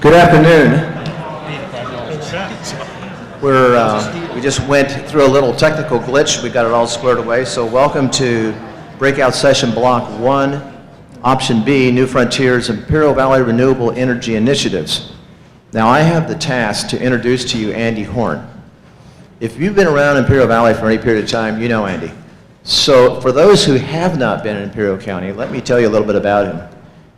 Good afternoon. We just went through a little technical glitch. We got it all squared away. So welcome to breakout session block 1, option B, New Frontiers Imperial Valley Renewable Energy Initiatives. Now I have the task to introduce to you Andy Horn. If you've been around Imperial Valley for any period of time, you know Andy. So for those who have not been in Imperial County, let me tell you a little bit about him.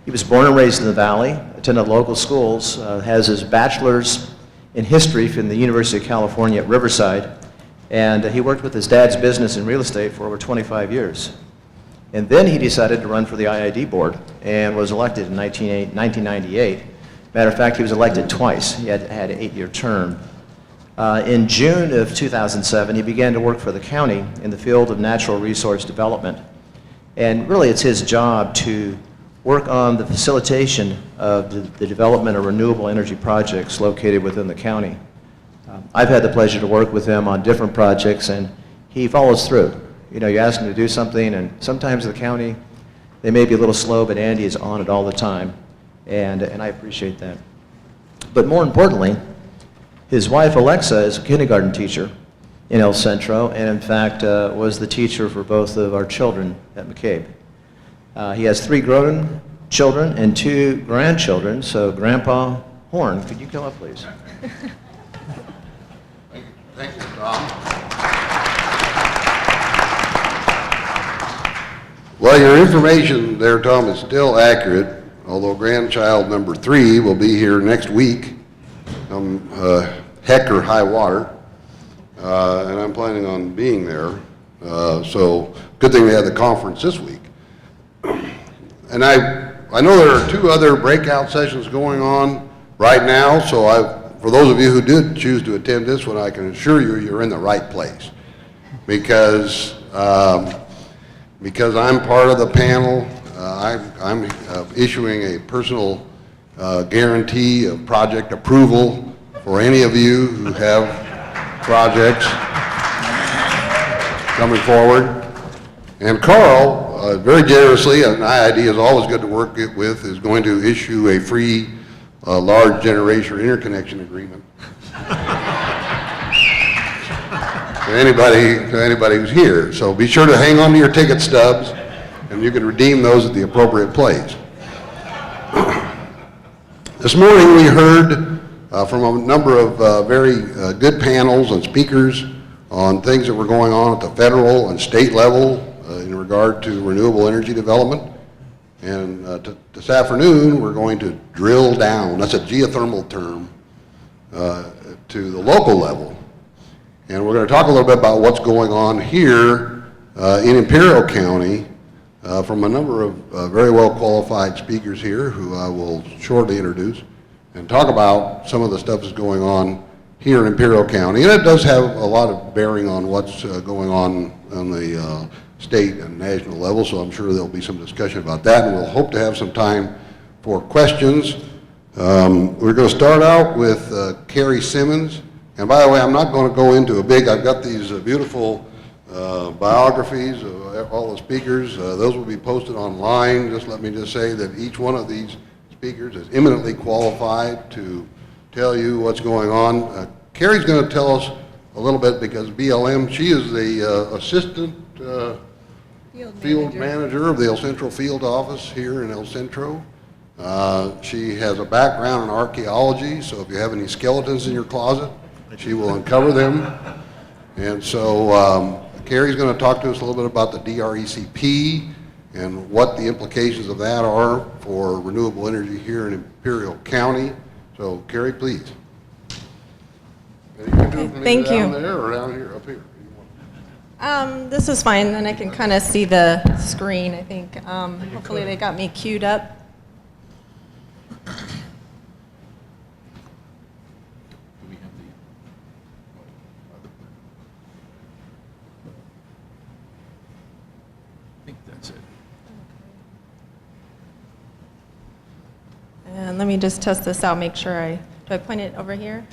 He was born and raised in the Valley, attended local schools, has his bachelor's in history from the University of California at Riverside, and he worked with his dad's business in real estate for over 25 years. And then he decided to run for the IID board and was elected in 1998. Matter of fact, he was elected twice. He had an 8-year term. In June of 2007, he began to work for the county in the field of natural resource development. And really, it's his job to work on the facilitation of the development of renewable energy projects located within the county. I've had the pleasure to work with him on different projects, and he follows through. You know, you ask him to do something, and sometimes the county, they may be a little slow, but Andy is on it all the time, and I appreciate that. But more importantly, his wife Alexa is a kindergarten teacher in El Centro, and in fact was the teacher for both of our children at McCabe. He has 3 grown children and 2 grandchildren, so Grandpa Horn, could you come up, please? Thank you, Tom. Well, your information there, Tom, is still accurate, although grandchild number 3 will be here next week, heck or high water, and I'm planning on being there, so good thing we had the conference this week. And I know there are 2 other breakout sessions going on right now, so for those of you who did choose to attend this one, I can assure you you're in the right place, because I'm part of the panel. I'm issuing a personal guarantee of project approval for any of you who have projects coming forward. And Carl, very generously, and IID is always good to work with, is going to issue a free large generation interconnection agreement to anybody who's here. So be sure to hang on to your ticket stubs, and you can redeem those at the appropriate place. This morning we heard from a number of very good panels and speakers on things that were going on at the federal and state level in regard to renewable energy development. And this afternoon, we're going to drill down, that's a geothermal term, to the local level. And we're going to talk a little bit about what's going on here in Imperial County from a number of very well qualified speakers here who I will shortly introduce, and talk about some of the stuff that's going on here in Imperial County. And it does have a lot of bearing on what's going on the state and national level, so I'm sure there'll be some discussion about that, and we'll hope to have some time for questions. We're going to start out with Carrie Simmons, and by the way, I'm not going to go into I've got these beautiful biographies of all the speakers. Those will be posted online. Let me say that each one of these speakers is eminently qualified to tell you what's going on. Carrie's going to tell us a little bit, because BLM, she is the assistant field manager of the El Centro field office here in El Centro. She has a background in archaeology, so if you have any skeletons in your closet, she will uncover them. And so Carrie's going to talk to us a little bit about the DRECP and what the implications of that are for renewable energy here in Imperial County. So Carrie, please. Thank you. Down there or down here, up here? This is fine, and I can kind of see the screen, I think. Hopefully they got me queued up. And let me just test this out, make sure do I point it over here?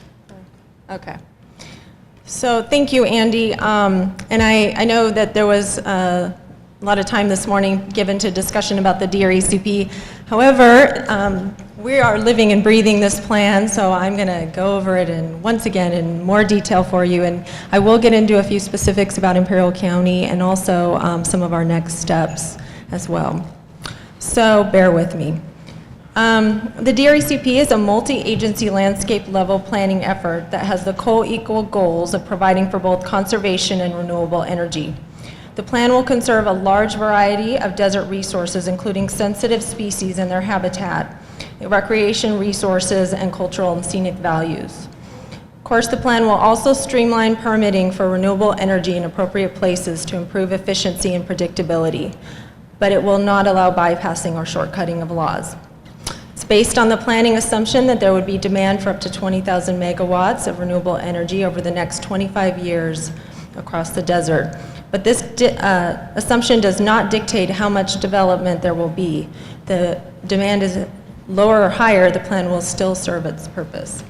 Okay. So thank you, Andy. And I know that there was a lot of time this morning given to discussion about the DRECP. However, we are living and breathing this plan, so I'm going to go over it once again in more detail for you. And I will get into a few specifics about Imperial County and also some of our next steps as well. So bear with me. The DRECP is a multi-agency landscape level planning effort that has the co-equal goals of providing for both conservation and renewable energy. The plan will conserve a large variety of desert resources, including sensitive species and their habitat, recreation resources, and cultural and scenic values. Of course, the plan will also streamline permitting for renewable energy in appropriate places to improve efficiency and predictability, but it will not allow bypassing or shortcutting of laws. It's based on the planning assumption that there would be demand for up to 20,000 megawatts of renewable energy over the next 25 years across the desert. But this assumption does not dictate how much development there will be. The demand is lower or higher, the plan will still serve its purpose.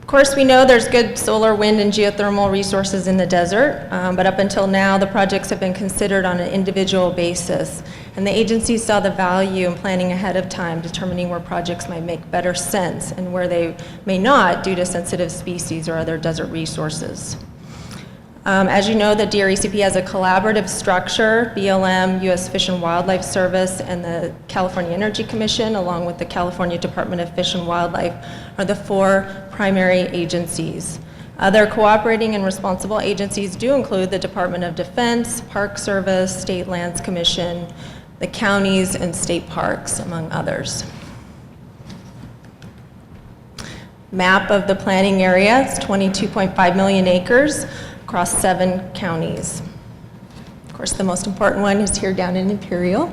Of course, we know there's good solar, wind, and geothermal resources in the desert, but up until now, the projects have been considered on an individual basis, and the agency saw the value in planning ahead of time, determining where projects might make better sense and where they may not due to sensitive species or other desert resources. As you know, the DRECP has a collaborative structure. BLM, U.S. Fish and Wildlife Service, and the California Energy Commission, along with the California Department of Fish and Wildlife, are the 4 primary agencies. Other cooperating and responsible agencies do include the Department of Defense, Park Service, State Lands Commission, the counties, and state parks, among others. Map of the planning area, it's 22.5 million acres across 7 counties. Of course, the most important one is here down in Imperial.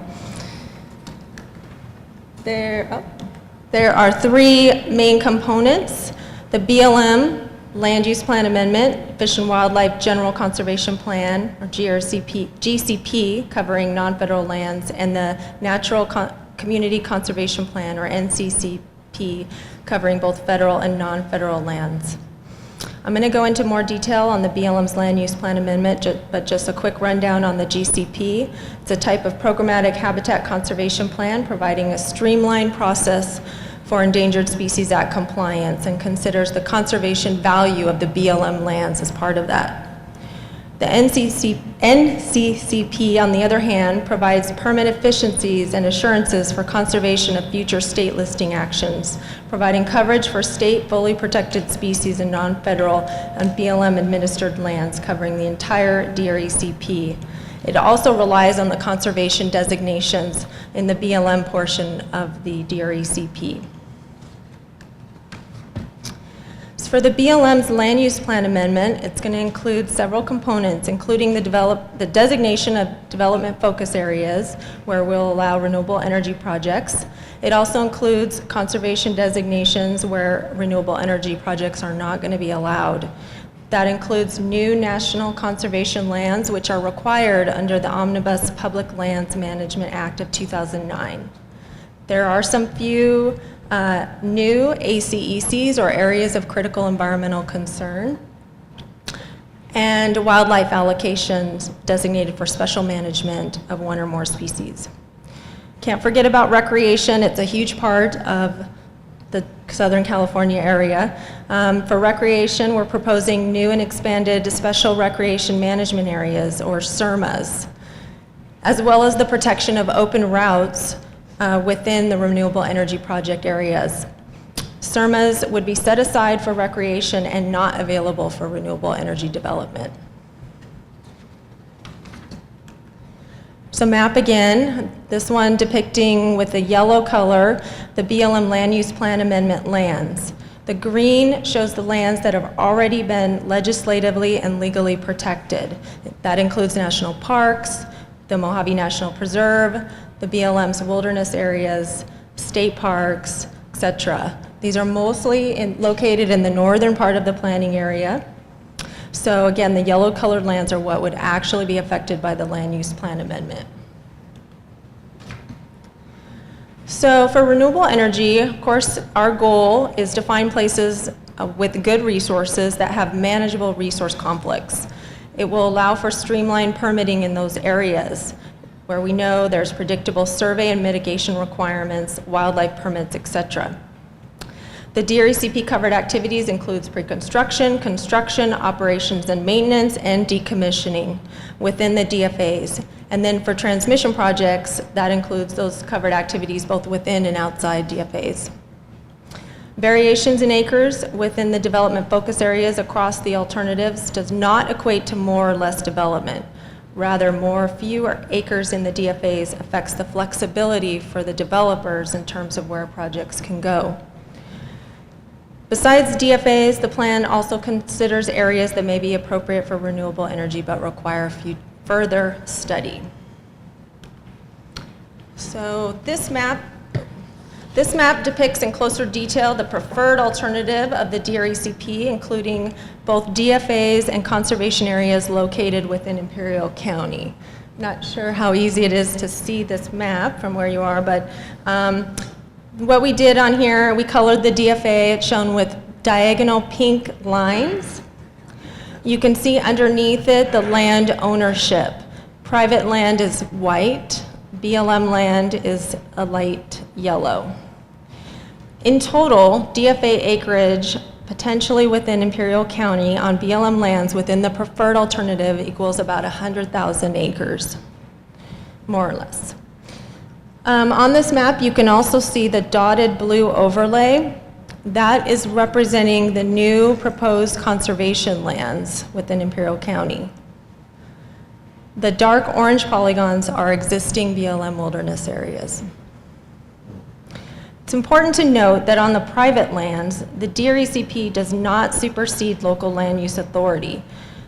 There are 3 main components: the BLM Land Use Plan Amendment, Fish and Wildlife General Conservation Plan, or GCP, covering non-federal lands, and the Natural Community Conservation Plan, or NCCP, covering both federal and non-federal lands. I'm going to go into more detail on the BLM's Land Use Plan Amendment, but just a quick rundown on the GCP. It's a type of programmatic habitat conservation plan providing a streamlined process for Endangered Species Act compliance and considers the conservation value of the BLM lands as part of that. The NCCP, on the other hand, provides permit efficiencies and assurances for conservation of future state listing actions, providing coverage for state fully protected species and non-federal and BLM-administered lands covering the entire DRECP. It also relies on the conservation designations in the BLM portion of the DRECP. For the BLM's Land Use Plan Amendment, it's going to include several components, including the designation of development focus areas, where we'll allow renewable energy projects. It also includes conservation designations where renewable energy projects are not going to be allowed. That includes new national conservation lands, which are required under the Omnibus Public Lands Management Act of 2009. There are some few new ACECs, or areas of critical environmental concern, and wildlife allocations designated for special management of 1 or more species. Can't forget about recreation. It's a huge part of the Southern California area. For recreation, we're proposing new and expanded special recreation management areas, or SRMAs, as well as the protection of open routes within the renewable energy project areas. SRMAs would be set aside for recreation and not available for renewable energy development. So map again, this one depicting with the yellow color the BLM Land Use Plan Amendment lands. The green shows the lands that have already been legislatively and legally protected. That includes national parks, the Mojave National Preserve, the BLM's wilderness areas, state parks, etc. These are mostly located in the northern part of the planning area. So again, the yellow colored lands are what would actually be affected by the Land Use Plan Amendment. So for renewable energy, of course, our goal is to find places with good resources that have manageable resource conflicts. It will allow for streamlined permitting in those areas. where we know there's predictable survey and mitigation requirements, wildlife permits, etc. The DRECP covered activities includes pre-construction, construction, operations and maintenance, and decommissioning within the DFAs. And then for transmission projects, that includes those covered activities both within and outside DFAs. Variations in acres within the development focus areas across the alternatives does not equate to more or less development. Rather, more or fewer acres in the DFAs affects the flexibility for the developers in terms of where projects can go. Besides DFAs, the plan also considers areas that may be appropriate for renewable energy but require further study. So this map depicts in closer detail the preferred alternative of the DRECP, including both DFAs and conservation areas located within Imperial County. Not sure how easy it is to see this map from where you are, but what we did on here, we colored the DFA. It's shown with diagonal pink lines. You can see underneath it the land ownership. Private land is white. BLM land is a light yellow. In total, DFA acreage potentially within Imperial County on BLM lands within the preferred alternative equals about 100,000 acres, more or less. On this map, you can also see the dotted blue overlay. That is representing the new proposed conservation lands within Imperial County. The dark orange polygons are existing BLM wilderness areas. It's important to note that on the private lands, the DRECP does not supersede local land use authority.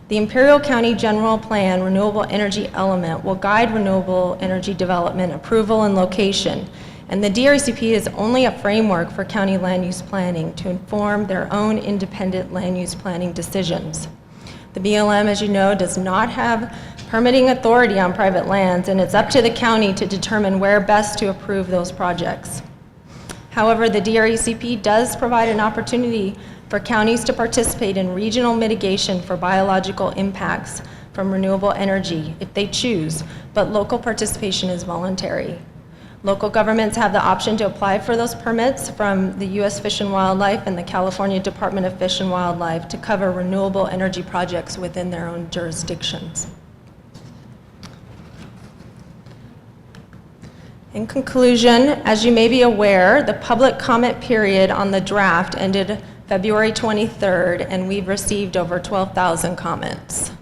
The Imperial County General Plan renewable energy element will guide renewable energy development, approval, and location. And the DRECP is only a framework for county land use planning to inform their own independent land use planning decisions. The BLM, as you know, does not have permitting authority on private lands, and it's up to the county to determine where best to approve those projects. However, the DRECP does provide an opportunity for counties to participate in regional mitigation for biological impacts from renewable energy if they choose, but local participation is voluntary. Local governments have the option to apply for those permits from the U.S. Fish and Wildlife and the California Department of Fish and Wildlife to cover renewable energy projects within their own jurisdictions. In conclusion, as you may be aware, the public comment period on the draft ended February 23rd, and we've received over 12,000 comments.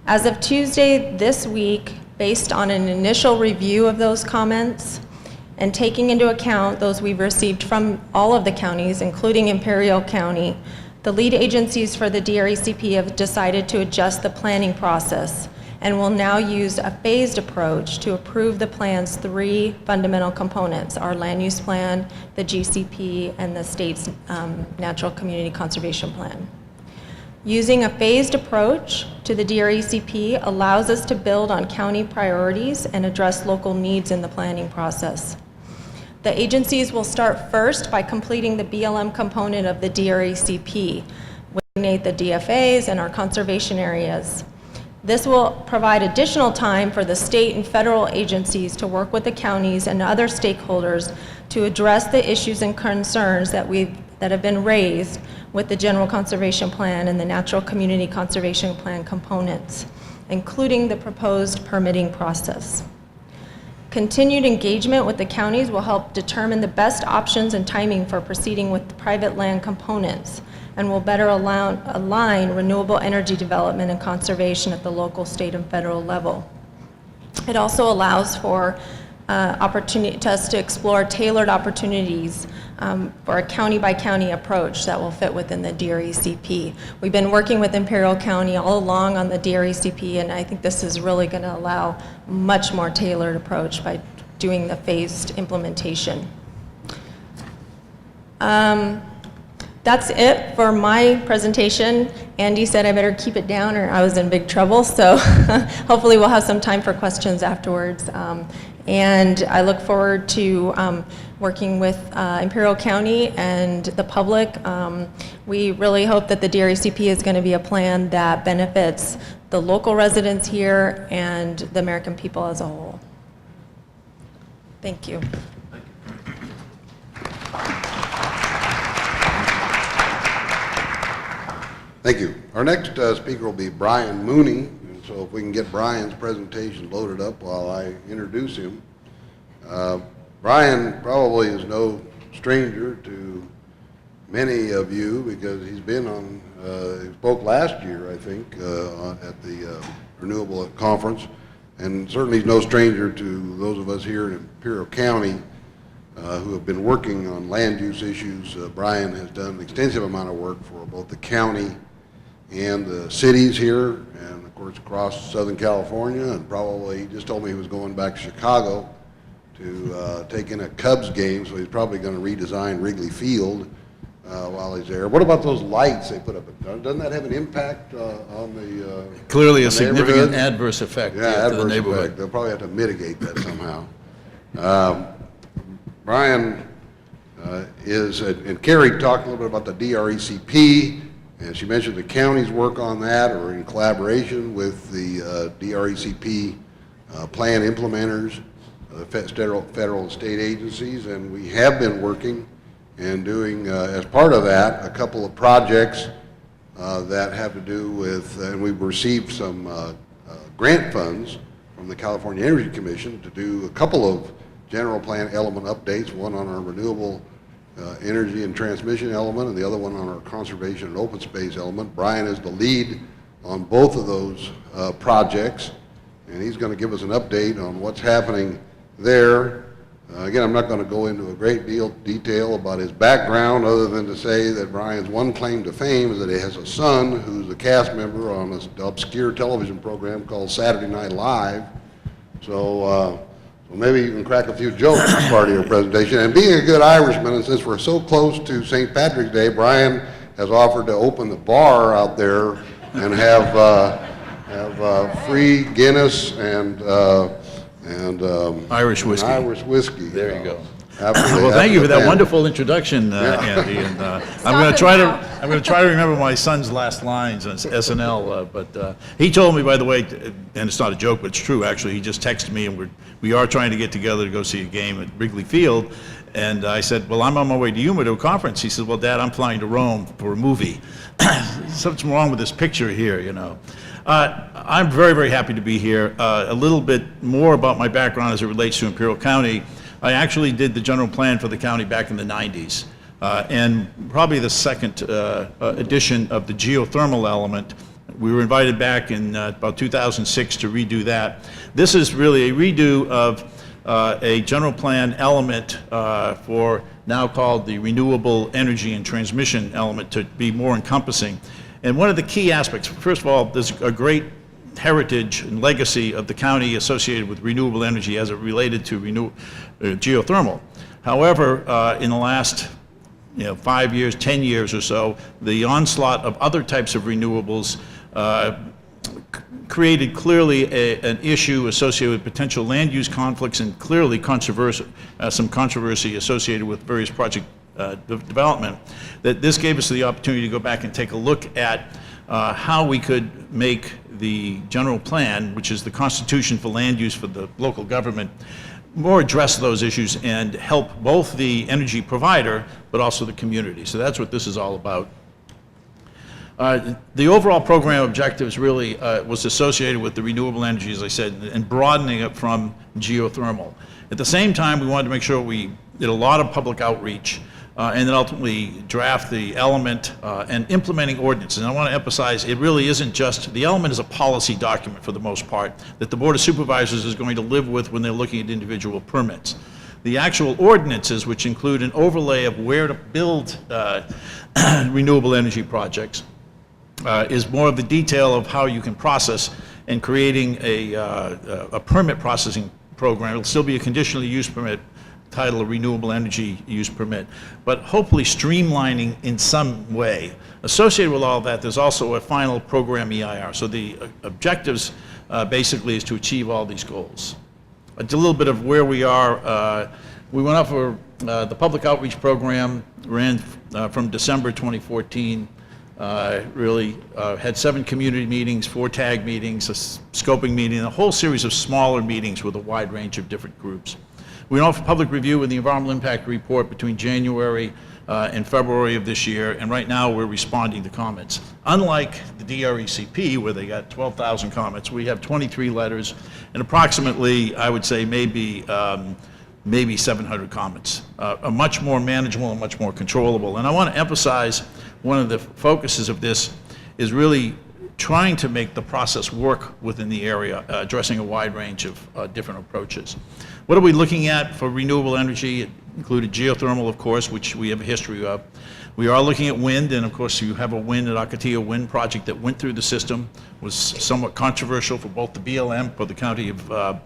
As of Tuesday this week, based on an initial review of those comments and taking into account those we've received from all of the counties, including Imperial County, the lead agencies for the DRECP have decided to adjust the planning process and will now use a phased approach to approve the plan's three fundamental components: our land use plan, the GCP, and the state's natural community conservation plan. Using a phased approach to the DRECP allows us to build on county priorities and address local needs in the planning process. The agencies will start first by completing the BLM component of the DRECP, which designate the DFAs and our conservation areas. This will provide additional time for the state and federal agencies to work with the counties and other stakeholders to address the issues and concerns that have been raised with the General Conservation Plan and the Natural Community Conservation Plan components, including the proposed permitting process. Continued engagement with the counties will help determine the best options and timing for proceeding with private land components, and will better align renewable energy development and conservation at the local, state, and federal level. It also allows for us to explore tailored opportunities for a county-by-county approach that will fit within the DRECP. We've been working with Imperial County all along on the DRECP, and I think this is really going to allow a much more tailored approach by doing the phased implementation. That's it for my presentation. Andy said I better keep it down or I was in big trouble, so hopefully we'll have some time for questions afterwards. And I look forward to working with Imperial County and the public. We really hope that the DRECP is going to be a plan that benefits the local residents here and the American people as a whole. Thank you. Thank you. Our next speaker will be Brian Mooney. And so if we can get Brian's presentation loaded up while I introduce him. Brian probably is no stranger to many of you because he's been on, he spoke last year, I think, at the Renewable Conference. And certainly he's no stranger to those of us here in Imperial County who have been working on land use issues. Brian has done an extensive amount of work for both the county and the cities here, and of course across Southern California, and probably, he just told me he was going back to Chicago to take in a Cubs game, so he's probably going to redesign Wrigley Field while he's there. What about those lights they put up? Doesn't that have an impact on the Clearly a the significant neighborhood? adverse effect Yeah, to the adverse neighborhood. effect. They'll probably have to mitigate that somehow. Brian and Carrie talked a little bit about the DRECP, and she mentioned the county's work on that, or in collaboration with the DRECP plan implementers, federal and state agencies, and we have been working and doing, as part of that, a couple of projects that have to do with, and we've received some grant funds from the California Energy Commission to do a couple of general plan element updates, one on our renewable energy and transmission element, and the other one on our conservation and open space element. Brian is the lead on both of those projects, and he's going to give us an update on what's happening there. Again, I'm not going to go into a great deal detail about his background, other than to say that Brian's one claim to fame is that he has a son who's a cast member on this obscure television program called Saturday Night Live. So maybe you can crack a few jokes as part of your presentation. And being a good Irishman, and since we're so close to St. Patrick's Day, Brian has offered to open the bar out there and have free Guinness and Irish whiskey. Irish whiskey. There you go. Well, thank you for that wonderful introduction, Andy. And I'm going to try to remember my son's last lines on SNL. But he told me, by the way, and it's not a joke, but it's true. Actually, he just texted me, and we are trying to get together to go see a game at Wrigley Field. And I said, well, I'm on my way to Yuma to a conference. He said, well, Dad, I'm flying to Rome for a movie. Something's wrong with this picture here, you know. I'm very, very happy to be here. A little bit more about my background as it relates to Imperial County. I actually did the general plan for the county back in the 90s. And probably the second edition of the geothermal element. We were invited back in about 2006 to redo that. This is really a redo of a general plan element for now called the renewable energy and transmission element to be more encompassing. And one of the key aspects, first of all, there's a great heritage and legacy of the county associated with renewable energy as it related to geothermal. However, in the last 5 years, 10 years or so, the onslaught of other types of renewables created clearly an issue associated with potential land use conflicts and clearly some controversy associated with various project development. That this gave us the opportunity to go back and take a look at how we could make the general plan, which is the constitution for land use for the local government, more address those issues and help both the energy provider but also the community. So that's what this is all about. The overall program objectives really was associated with the renewable energy, as I said, and broadening it from geothermal. At the same time, we wanted to make sure we did a lot of public outreach and then ultimately draft the element and implementing ordinances. And I want to emphasize, it really isn't just, the element is a policy document for the most part that the Board of Supervisors is going to live with when they're looking at individual permits. The actual ordinances, which include an overlay of where to build renewable energy projects, is more of the detail of how you can process and creating a permit processing program. It'll still be a conditional use permit, title of renewable energy use permit, but hopefully streamlining in some way. Associated with all of that, there's also a final program EIR. So the objectives basically is to achieve all these goals. A little bit of where we are. We went up for the public outreach program, ran from December 2014. Really had 7 community meetings, 4 TAG meetings, a scoping meeting, a whole series of smaller meetings with a wide range of different groups. We went off for public review with the environmental impact report between January and February of this year, and right now we're responding to comments. Unlike the DRECP, where they got 12,000 comments, we have 23 letters and approximately, I would say, maybe 700 comments. Are much more manageable and much more controllable. And I want to emphasize one of the focuses of this is really trying to make the process work within the area, addressing a wide range of different approaches. What are we looking at for renewable energy? It included geothermal, of course, which we have a history of. We are looking at wind, and of course you have a wind at Ocotillo Wind project that went through the system, was somewhat controversial for both the BLM, for the county of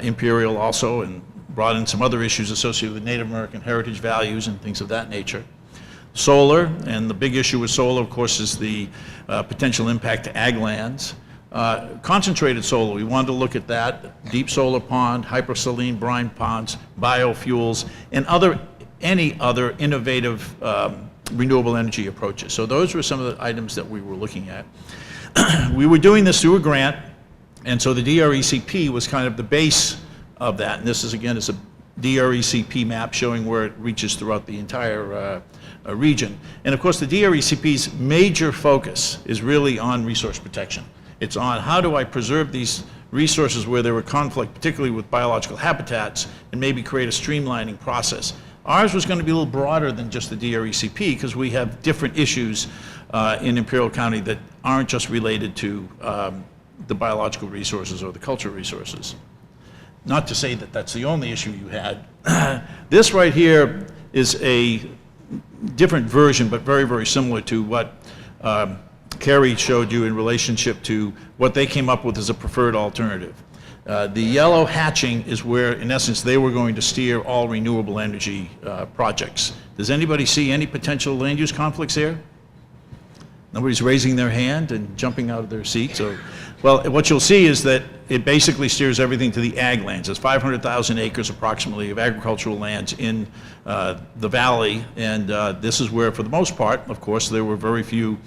Imperial also, and brought in some other issues associated with Native American heritage values and things of that nature. Solar, and the big issue with solar, of course, is the potential impact to ag lands. Concentrated solar, we wanted to look at that, deep solar pond, hypersaline brine ponds, biofuels, and any other innovative renewable energy approaches. So those were some of the items that we were looking at. We were doing this through a grant, and so the DRECP was kind of the base of that. And this is, again, is a DRECP map showing where it reaches throughout the entire region. And of course, the DRECP's major focus is really on resource protection. It's on how do I preserve these resources where there were conflict, particularly with biological habitats, and maybe create a streamlining process. Ours was going to be a little broader than just the DRECP because we have different issues in Imperial County that aren't just related to the biological resources or the cultural resources. Not to say that that's the only issue you had. This right here is a different version, but very, very similar to what Carrie showed you in relationship to what they came up with as a preferred alternative. The yellow hatching is where, in essence, they were going to steer all renewable energy projects. Does anybody see any potential land use conflicts there? Nobody's raising their hand and jumping out of their seat. So, well, what you'll see is that it basically steers everything to the ag lands. There's 500,000 acres approximately of agricultural lands in the valley, and this is where, for the most part, of course, there were very few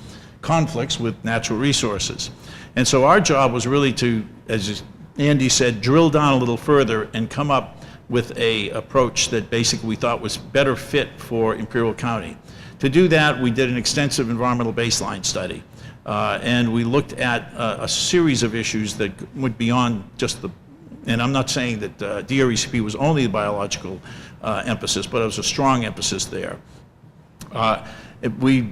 conflicts with natural resources. And so our job was really to, as Andy said, drill down a little further and come up with a approach that basically we thought was better fit for Imperial County. To do that, we did an extensive environmental baseline study, and we looked at a series of issues that went beyond just the, and I'm not saying that DRECP was only the biological emphasis, but it was a strong emphasis there. We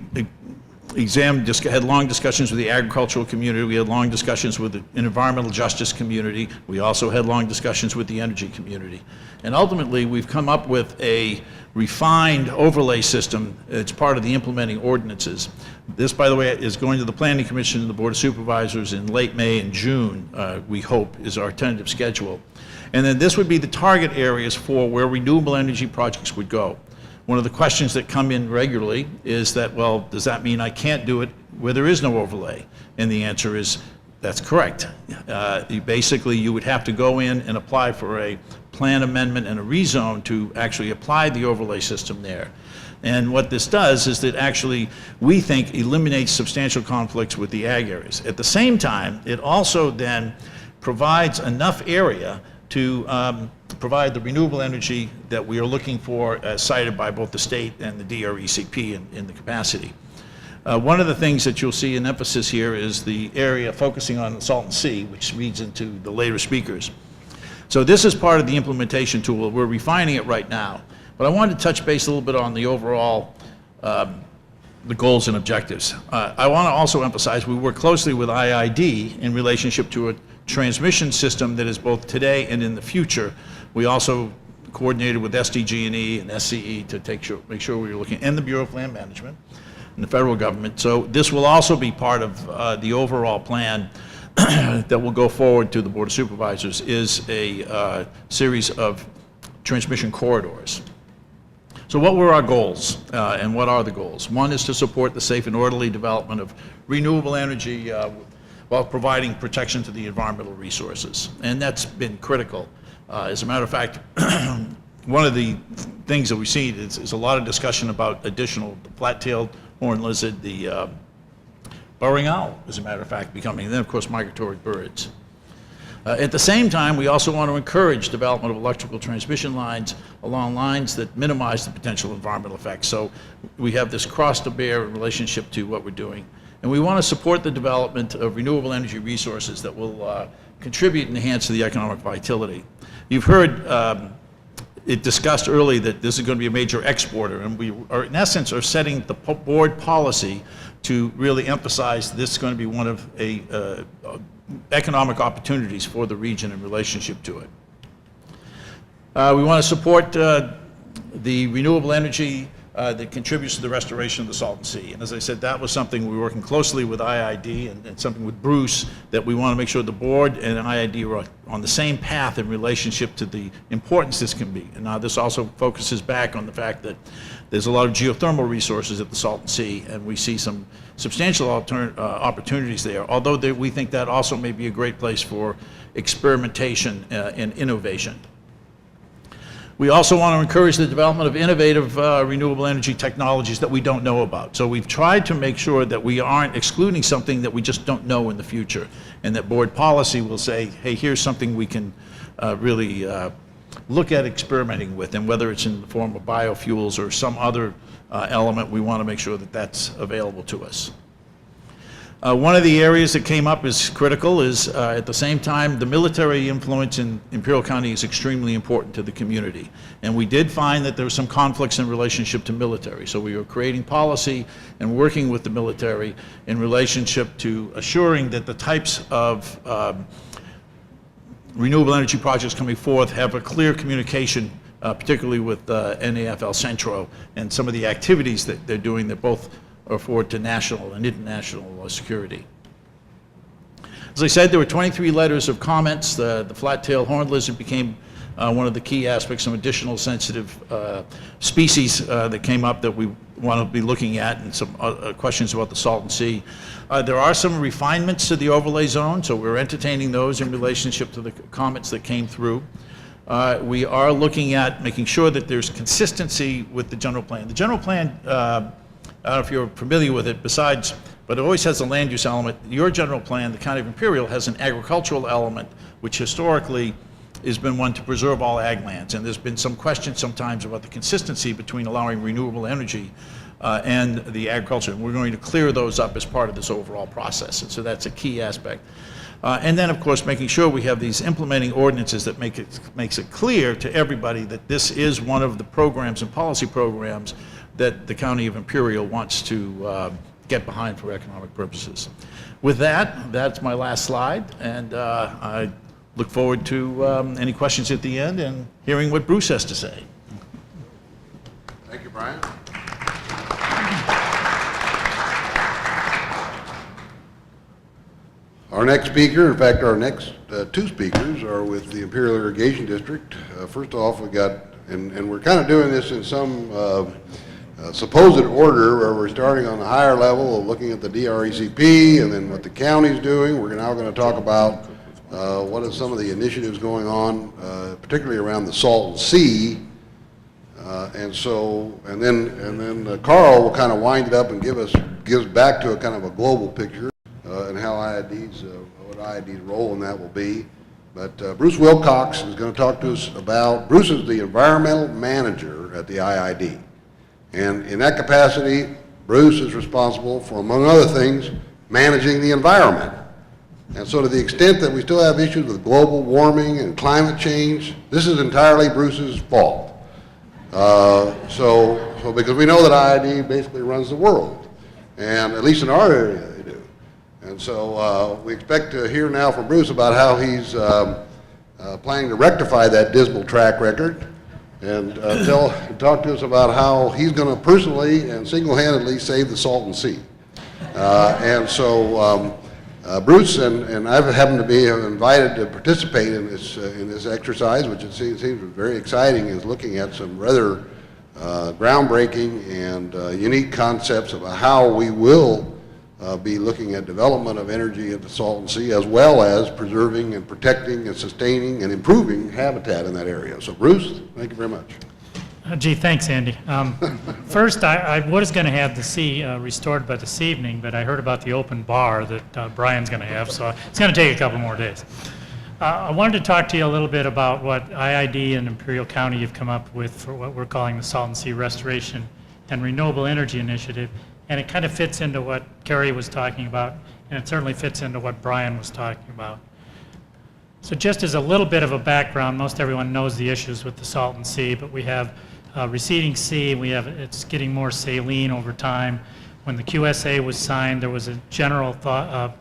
examined, had long discussions with the agricultural community. We had long discussions with the environmental justice community. We also had long discussions with the energy community. And ultimately, we've come up with a refined overlay system. It's part of the implementing ordinances. This, by the way, is going to the Planning Commission and the Board of Supervisors in late May and June, we hope, is our tentative schedule. And then this would be the target areas for where renewable energy projects would go. One of the questions that come in regularly is that, well, does that mean I can't do it where there is no overlay? And the answer is, that's correct. Basically, you would have to go in and apply for a plan amendment and a rezone to actually apply the overlay system there. And what this does is that actually, we think, eliminates substantial conflicts with the ag areas. At the same time, it also then provides enough area to provide the renewable energy that we are looking for as cited by both the state and the DRECP in the capacity. One of the things that you'll see an emphasis here is the area focusing on the Salton Sea, which leads into the later speakers. So this is part of the implementation tool. We're refining it right now. But I wanted to touch base a little bit on the overall the goals and objectives. I want to also emphasize we work closely with IID in relationship to a transmission system that is both today and in the future. We also coordinated with SDG&E and SCE to make sure we were looking, and the Bureau of Land Management and the federal government. So this will also be part of the overall plan that will go forward to the Board of Supervisors, is a series of transmission corridors. So what were our goals, and what are the goals? One is to support the safe and orderly development of renewable energy while providing protection to the environmental resources. And that's been critical. As a matter of fact, one of the things that we see is a lot of discussion about additional flat-tailed horned lizard, the burrowing owl, as a matter of fact, becoming, and then of course migratory birds. At the same time, we also want to encourage development of electrical transmission lines along lines that minimize the potential environmental effects. So we have this cross to bear in relationship to what we're doing. And we want to support the development of renewable energy resources that will contribute and enhance the economic vitality. You've heard it discussed early that this is going to be a major exporter, and we are, in essence, are setting the board policy to really emphasize this is going to be one of economic opportunities for the region in relationship to it. We want to support the renewable energy that contributes to the restoration of the Salton Sea. And as I said, that was something we were working closely with IID and something with Bruce that we want to make sure the board and IID are on the same path in relationship to the importance this can be. And now this also focuses back on the fact that there's a lot of geothermal resources at the Salton Sea, and we see some substantial opportunities there, although we think that also may be a great place for experimentation and innovation. We also want to encourage the development of innovative renewable energy technologies that we don't know about. So we've tried to make sure that we aren't excluding something that we just don't know in the future, and that board policy will say, hey, here's something we can really look at experimenting with, and whether it's in the form of biofuels or some other element, we want to make sure that that's available to us. One of the areas that came up as critical is, at the same time, the military influence in Imperial County is extremely important to the community. And we did find that there were some conflicts in relationship to military. So we were creating policy and working with the military in relationship to assuring that the types of renewable energy projects coming forth have a clear communication, particularly with NAFL Centro and some of the activities that they're doing that both are forward to national and international security. As I said, there were 23 letters of comments. The flat-tailed horned lizard became one of the key aspects, some additional sensitive species that came up that we want to be looking at, and some questions about the Salton Sea. There are some refinements to the overlay zone, so we're entertaining those in relationship to the comments that came through. We are looking at making sure that there's consistency with the general plan. The general plan, I don't know if you're familiar with it, but it always has a land use element. Your general plan, the County of Imperial, has an agricultural element, which historically has been one to preserve all ag lands. And there's been some questions sometimes about the consistency between allowing renewable energy and the agriculture. And we're going to clear those up as part of this overall process. And so that's a key aspect. And then, of course, making sure we have these implementing ordinances that makes it clear to everybody that this is one of the programs and policy programs that the County of Imperial wants to get behind for economic purposes. With that, that's my last slide, and I look forward to any questions at the end and hearing what Bruce has to say. Thank you, Brian. Our next speaker, in fact, our next two speakers are with the Imperial Irrigation District. First off, we got, and we're kind of doing this in some supposed order, where we're starting on the higher level of looking at the DRECP and then what the county's doing. We're now going to talk about what are some of the initiatives going on, particularly around the Salton Sea. And then Carl will kind of wind it up and gives back to a kind of a global picture and how what IID's role in that will be. But Bruce Wilcox is going to talk to us about, Bruce is the environmental manager at the IID. And in that capacity, Bruce is responsible for, among other things, managing the environment. And so to the extent that we still have issues with global warming and climate change, this is entirely Bruce's fault. So because we know that IID basically runs the world, and at least in our area they do. And so we expect to hear now from Bruce about how he's planning to rectify that dismal track record, and talk to us about how he's going to personally and single-handedly save the Salton Sea. And so Bruce and I happen to be invited to participate in this exercise, which it seems very exciting, is looking at some rather groundbreaking and unique concepts about how we will be looking at development of energy at the Salton Sea, as well as preserving and protecting and sustaining and improving habitat in that area. So Bruce, thank you very much. Gee, thanks, Andy. First, I was going to have the sea restored by this evening, but I heard about the open bar that Brian's going to have, so it's going to take a couple more days. I wanted to talk to you a little bit about what IID and Imperial County have come up with for what we're calling the Salton Sea Restoration and Renewable Energy Initiative. And it kind of fits into what Kerry was talking about, and it certainly fits into what Brian was talking about. So just as a little bit of a background, most everyone knows the issues with the Salton Sea, but we have receding sea, it's getting more saline over time. When the QSA was signed, there was a general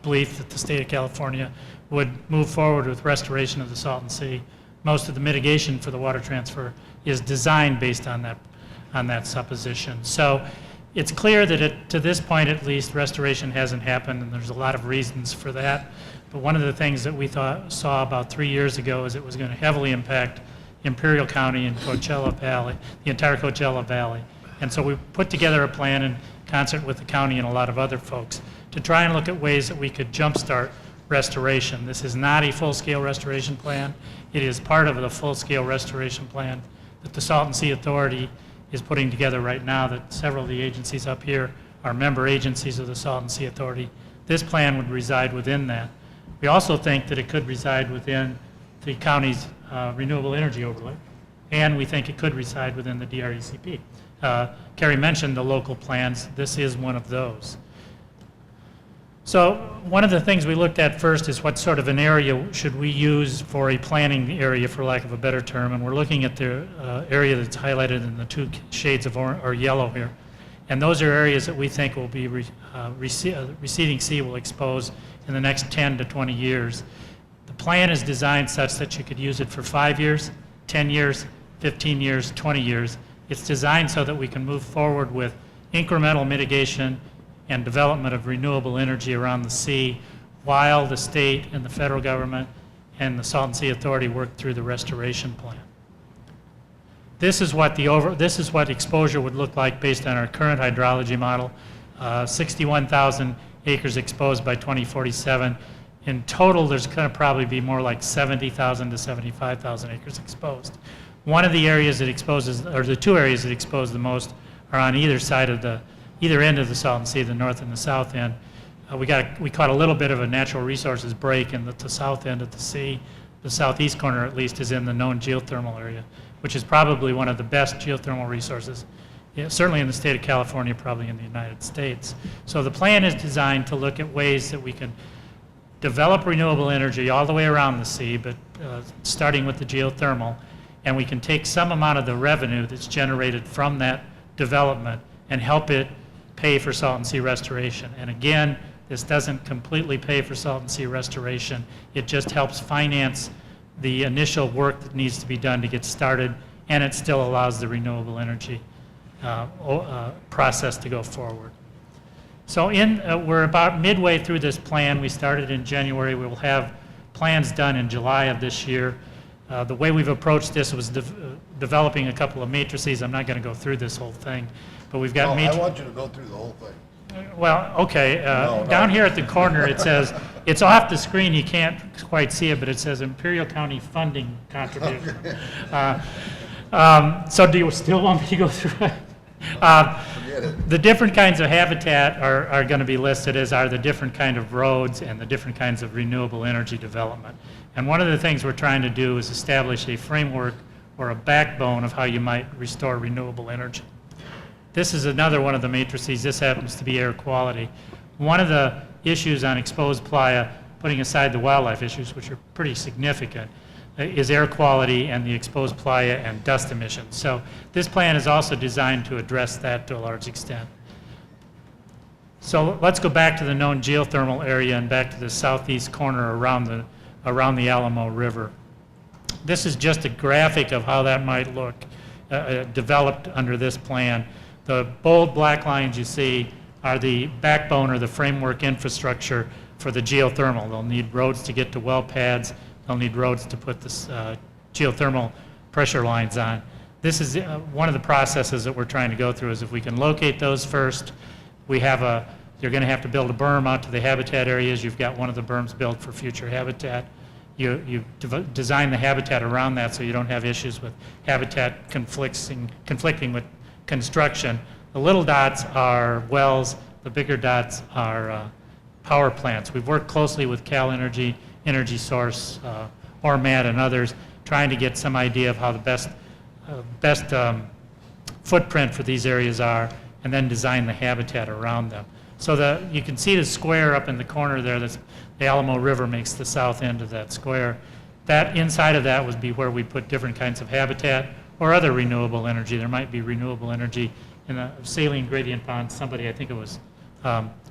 belief that the state of California would move forward with restoration of the Salton Sea. Most of the mitigation for the water transfer is designed based on that supposition. So it's clear that to this point at least, restoration hasn't happened, and there's a lot of reasons for that. But one of the things that we saw about 3 years ago is it was going to heavily impact Imperial County and Coachella Valley, the entire Coachella Valley. And so we put together a plan in concert with the county and a lot of other folks to try and look at ways that we could jumpstart restoration. This is not a full-scale restoration plan. It is part of the full-scale restoration plan that the Salton Sea Authority is putting together right now, that several of the agencies up here are member agencies of the Salton Sea Authority. This plan would reside within that. We also think that it could reside within the county's renewable energy overlay, and we think it could reside within the DRECP. Kerry mentioned the local plans. This is one of those. So one of the things we looked at first is what sort of an area should we use for a planning area, for lack of a better term, and we're looking at the area that's highlighted in the two shades of orange or yellow here. And those are areas that we think will be receding sea will expose in the next 10 to 20 years. The plan is designed such that you could use it for 5 years, 10 years, 15 years, 20 years. It's designed so that we can move forward with incremental mitigation and development of renewable energy around the sea while the state and the federal government and the Salton Sea Authority work through the restoration plan. This is what exposure would look like based on our current hydrology model. 61,000 acres exposed by 2047. In total, there's going to probably be more like 70,000 to 75,000 acres exposed. One of the areas that exposes, or the two areas that expose the most, are on either end of the Salton Sea, the north and the south end. We caught a little bit of a natural resources break in the south end of the sea. The southeast corner, at least, is in the known geothermal area, which is probably one of the best geothermal resources, certainly in the state of California, probably in the United States. So the plan is designed to look at ways that we can develop renewable energy all the way around the sea, but starting with the geothermal, and we can take some amount of the revenue that's generated from that development and help it pay for Salton Sea restoration. And again, this doesn't completely pay for Salton Sea restoration. It just helps finance the initial work that needs to be done to get started, and it still allows the renewable energy process to go forward. So we're about midway through this plan. We started in January. We will have plans done in July of this year. The way we've approached this was developing a couple of matrices. I'm not going to go through this whole thing, but we've got I want you to go through the whole thing. Well, okay. No. Down here at the corner, it says, it's off the screen, you can't quite see it, but it says Imperial County funding contribution. So do you still want me to go through it? The different kinds of habitat are going to be listed, as are the different kind of roads and the different kinds of renewable energy development. And one of the things we're trying to do is establish a framework or a backbone of how you might restore renewable energy. This is another one of the matrices. This happens to be air quality. One of the issues on exposed playa, putting aside the wildlife issues, which are pretty significant, is air quality and the exposed playa and dust emissions. So this plan is also designed to address that to a large extent. So let's go back to the known geothermal area and back to the southeast corner around the Alamo River. This is just a graphic of how that might look developed under this plan. The bold black lines you see are the backbone or the framework infrastructure for the geothermal. They'll need roads to get to well pads. They'll need roads to put this geothermal pressure lines on. This is one of the processes that we're trying to go through, is if we can locate those first, you're going to have to build a berm out to the habitat areas. You've got one of the berms built for future habitat. You design the habitat around that so you don't have issues with habitat conflicting with construction. The little dots are wells, the bigger dots are power plants. We've worked closely with Cal Energy, Energy Source, Matt and others, trying to get some idea of how the best footprint for these areas are, and then design the habitat around them. So you can see the square up in the corner there, the Alamo River makes the south end of that square. That inside of that would be where we put different kinds of habitat or other renewable energy. There might be renewable energy in the saline gradient ponds. Somebody, I think it was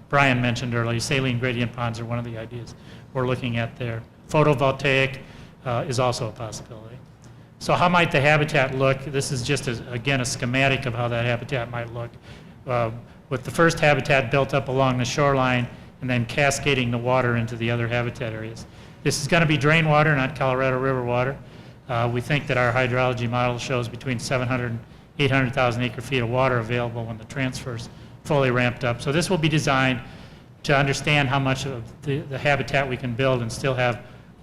Brian mentioned earlier, saline gradient ponds are one of the ideas we're looking at there. Photovoltaic is also a possibility. So how might the habitat look? This is just, again, a schematic of how that habitat might look. With the first habitat built up along the shoreline and then cascading the water into the other habitat areas. This is going to be drain water, not Colorado River water. We think that our hydrology model shows between 700 and 800,000 acre-feet of water available when the transfer's fully ramped up. So this will be designed to understand how much of the habitat we can build and still have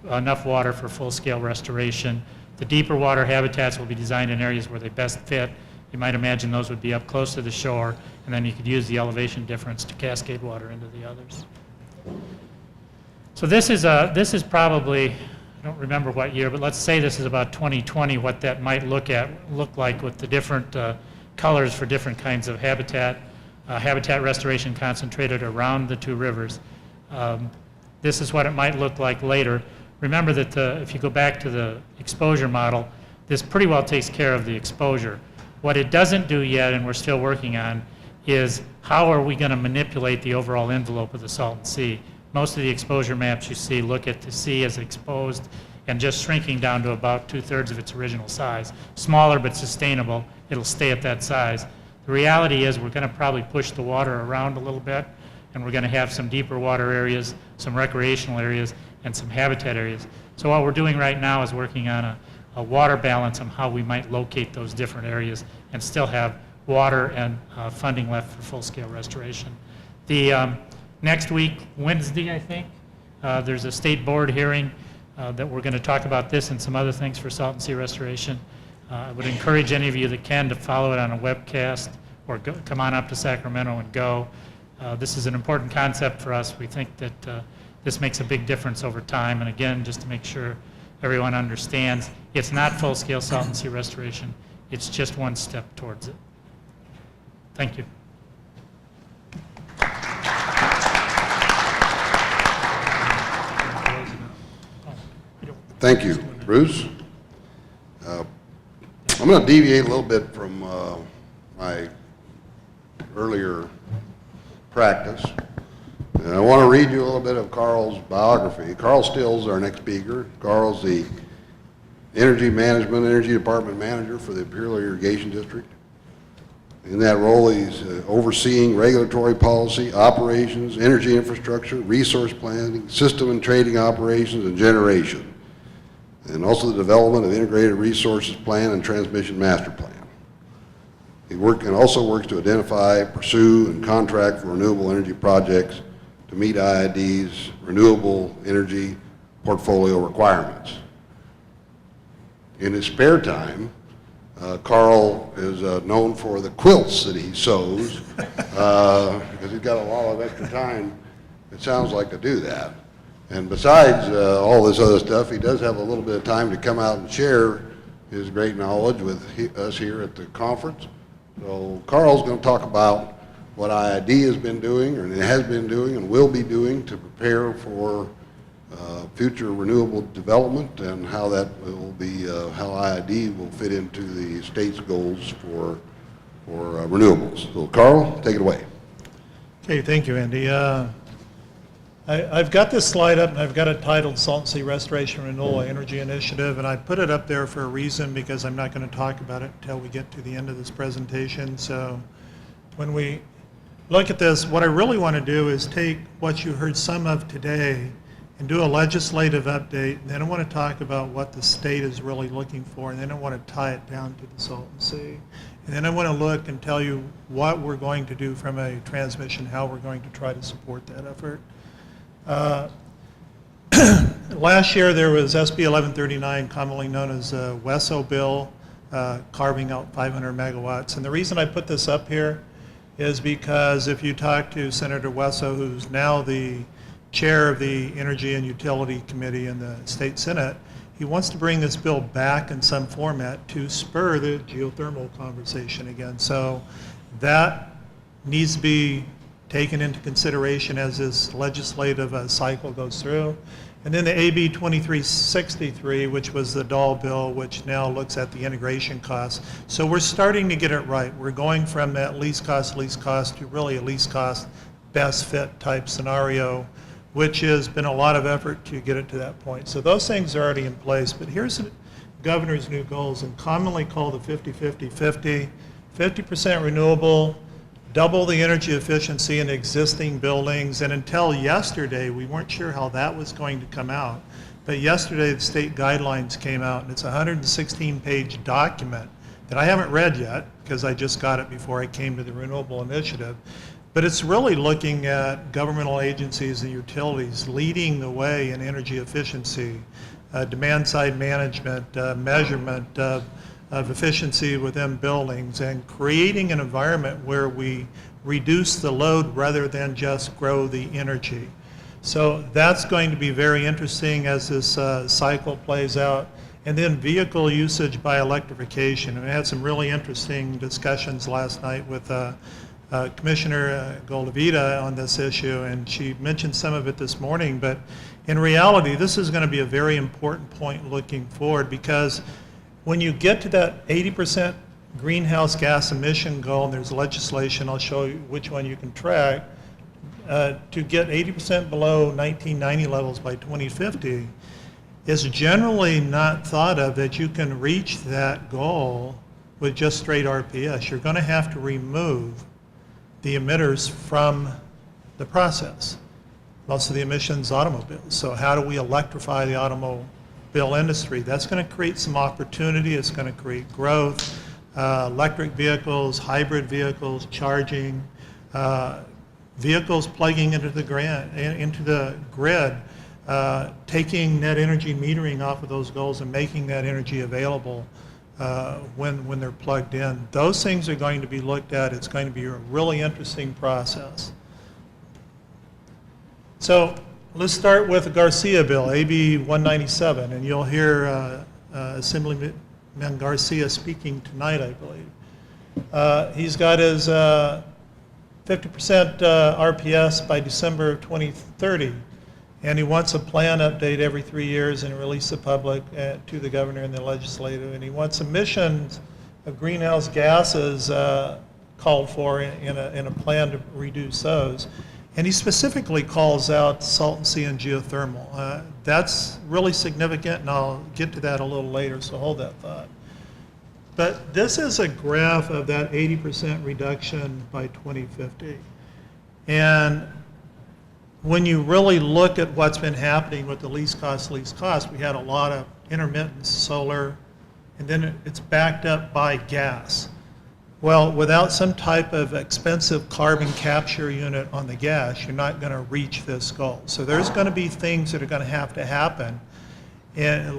enough water for full-scale restoration. The deeper water habitats will be designed in areas where they best fit. You might imagine those would be up close to the shore, and then you could use the elevation difference to cascade water into the others. So this is probably, I don't remember what year, but let's say this is about 2020, what that might look like with the different colors for different kinds of habitat, habitat restoration concentrated around the two rivers. This is what it might look like later. Remember that if you go back to the exposure model, this pretty well takes care of the exposure. What it doesn't do yet, and we're still working on, is how are we going to manipulate the overall envelope of the Salton Sea. Most of the exposure maps you see look at the sea as exposed and just shrinking down to about 2/3 of its original size. Smaller but sustainable, it'll stay at that size. The reality is we're going to probably push the water around a little bit, and we're going to have some deeper water areas, some recreational areas, and some habitat areas. So what we're doing right now is working on a water balance on how we might locate those different areas and still have water and funding left for full-scale restoration. The next week, Wednesday, I think, there's a state board hearing that we're going to talk about this and some other things for Salton Sea restoration. I would encourage any of you that can to follow it on a webcast or come on up to Sacramento and go. This is an important concept for us. We think that this makes a big difference over time. And again, just to make sure everyone understands, it's not full-scale Salton Sea restoration. It's just one step towards it. Thank you. Thank you, Bruce. I'm going to deviate a little bit from my earlier practice. And I want to read you a little bit of Carl's biography. Carl Still's our next speaker. Carl's the Energy Department Manager for the Imperial Irrigation District. In that role, he's overseeing regulatory policy, operations, energy infrastructure, resource planning, system and trading operations, and generation, and also the development of integrated resources plan and transmission master plan. He also works to identify, pursue, and contract for renewable energy projects to meet IID's renewable energy portfolio requirements. In his spare time, Carl is known for the quilts that he sews because he's got a lot of extra time, it sounds like, to do that. And besides all this other stuff, he does have a little bit of time to come out and share his great knowledge with us here at the conference. So Carl's going to talk about what IID has been doing, and it has been doing, and will be doing to prepare for future renewable development, and how that will be, how IID will fit into the state's goals for renewables. So Carl, take it away. Okay, thank you, Andy. I've got this slide up, and I've got it titled Salton Sea Restoration Renewable Energy Initiative, and I put it up there for a reason, because I'm not going to talk about it until we get to the end of this presentation. So when we look at this, what I really want to do is take what you heard some of today and do a legislative update. And then I want to talk about what the state is really looking for, and then I want to tie it down to the Salton Sea. And then I want to look and tell you what we're going to do from a transmission, how we're going to try to support that effort. Last year there was SB 1139, commonly known as the WESO bill, carving out 500 megawatts. And the reason I put this up here is because if you talk to Senator WESO, who's now the chair of the Energy and Utility Committee in the State Senate, he wants to bring this bill back in some format to spur the geothermal conversation again. So that needs to be taken into consideration as this legislative cycle goes through. And then the AB 2363, which was the Dahl bill, which now looks at the integration costs. So we're starting to get it right. We're going from that least cost to really a least cost, best fit type scenario, which has been a lot of effort to get it to that point. So those things are already in place, but here's the governor's new goals, and commonly called the 50-50-50, 50% renewable, double the energy efficiency in existing buildings, and until yesterday, we weren't sure how that was going to come out. But yesterday, the state guidelines came out, and it's a 116-page document that I haven't read yet, because I just got it before I came to the Renewable Initiative. But it's really looking at governmental agencies and utilities leading the way in energy efficiency, demand-side management, measurement of efficiency within buildings, and creating an environment where we reduce the load rather than just grow the energy. So that's going to be very interesting as this cycle plays out. And then vehicle usage by electrification. And we had some really interesting discussions last night with Commissioner Goldavita on this issue, and she mentioned some of it this morning, but in reality, this is going to be a very important point looking forward, because when you get to that 80% greenhouse gas emission goal, and there's legislation, I'll show you which one you can track, to get 80% below 1990 levels by 2050, is generally not thought of that you can reach that goal with just straight RPS. You're going to have to remove the emitters from the process. Most of the emissions automobiles. So how do we electrify the automobile industry? That's going to create some opportunity. It's going to create growth. Electric vehicles, hybrid vehicles, charging, vehicles plugging into the grid, taking net energy metering off of those goals and making that energy available when they're plugged in. Those things are going to be looked at. It's going to be a really interesting process. So let's start with the Garcia bill, AB 197, and you'll hear Assemblyman Garcia speaking tonight, I believe. He's got his 50% RPS by December of 2030. And he wants a plan update every 3 years and release the public to the governor and the legislative. And he wants emissions of greenhouse gases called for in a plan to reduce those. And he specifically calls out saltancy and geothermal. That's really significant, and I'll get to that a little later, so hold that thought. But this is a graph of that 80% reduction by 2050. And when you really look at what's been happening with the least cost, we had a lot of intermittent solar, and then it's backed up by gas. Well, without some type of expensive carbon capture unit on the gas, you're not going to reach this goal. So there's going to be things that are going to happen,